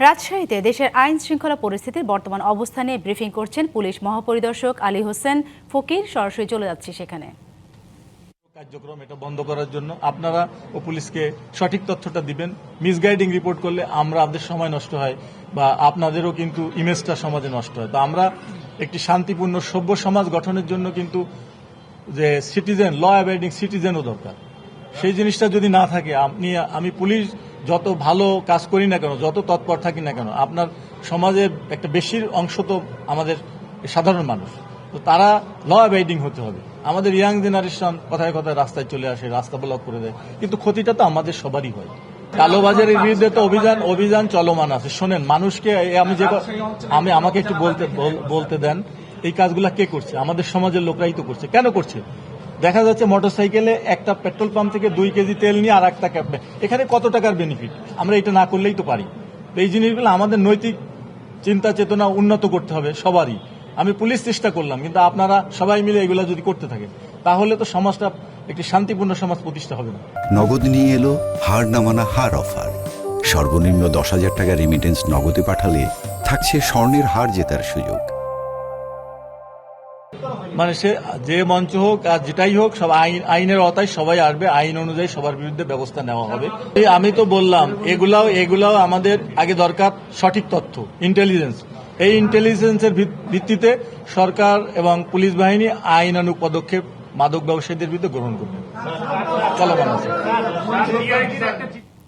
রাজশাহীতে দেশের আইন শৃঙ্খলা পরিস্থিতির বর্তমান অবস্থা নিয়ে ব্রিফিং করছেন পুলিশ মহাপরিদর্শক আলী হোসেন ফকির। সরাসরি চলে যাচ্ছি সেখানে। কার্যক্রম এটা বন্ধ করার জন্য আপনারা ও পুলিশকে সঠিক তথ্যটা দিবেন। মিসগাইডিং রিপোর্ট করলে আমাদের সময় নষ্ট হয় বা আপনাদেরও কিন্তু ইমেজটা সমাজে নষ্ট হয়। তো আমরা একটি শান্তিপূর্ণ সভ্য সমাজ গঠনের জন্য কিন্তু যে সিটিজেন, ল অ্যাবাইডিং সিটিজেনও দরকার। সেই জিনিসটা যদি না থাকে, আমি পুলিশ যত ভালো কাজ করি না কেন, যত তৎপর থাকি না কেন, আপনার সমাজের একটা বেশির অংশ তো আমাদের সাধারণ মানুষ। তো তারা ল অ্যাবাইডিং হতে হবে। আমাদের ইয়াং জেনারেশন কথায় কথায় রাস্তায় চলে আসে, রাস্তা ব্লক করে দেয়, কিন্তু ক্ষতিটা তো আমাদের সবারই হয়। কালোবাজারের বিরুদ্ধে তো অভিযান চলমান আছে। শোনেন, মানুষকে আমাকে একটু বলতে দেন, এই কাজগুলা কে করছে? আমাদের সমাজের লোকরাই তো করছে। কেন করছে? দেখা যাচ্ছে মোটরসাইকেলে একটা পেট্রোল পাম্প থেকে 2 কেজি তেল নিয়ে আর একটা ক্যাবে, এখানে কত টাকার বেনিফিট? আমরা এটা না করলেই তো পারি। এই জিনিসগুলো আমাদের নৈতিক চিন্তা চেতনা উন্নত করতে হবে সবারই। আমি পুলিশ চেষ্টা করলাম, কিন্তু আপনারা সবাই মিলে এগুলো যদি করতে থাকেন তাহলে তো সমাজটা একটি শান্তিপূর্ণ সমাজ প্রতিষ্ঠা হবে না। নগদ নিয়ে এলো হার না মানা হার অফার। সর্বনিম্ন 10,000 টাকা রেমিটেন্স নগদে পাঠালে থাকছে স্বর্ণের হার জেতার সুযোগ। মানে সে যে মঞ্চ হোক আর যেটাই হোক, সব আইনের আওতায় সবাই আসবে, আইন অনুযায়ী সবার বিরুদ্ধে ব্যবস্থা নেওয়া হবে। আমি তো বললাম এগুলাও আমাদের আগে দরকার সঠিক তথ্য, ইন্টেলিজেন্স। এই ইন্টেলিজেন্সের ভিত্তিতে সরকার এবং পুলিশ বাহিনী আইনানুগ পদক্ষেপ মাদক ব্যবসায়ীদের বিরুদ্ধে গ্রহণ করবে। চলমান আছে।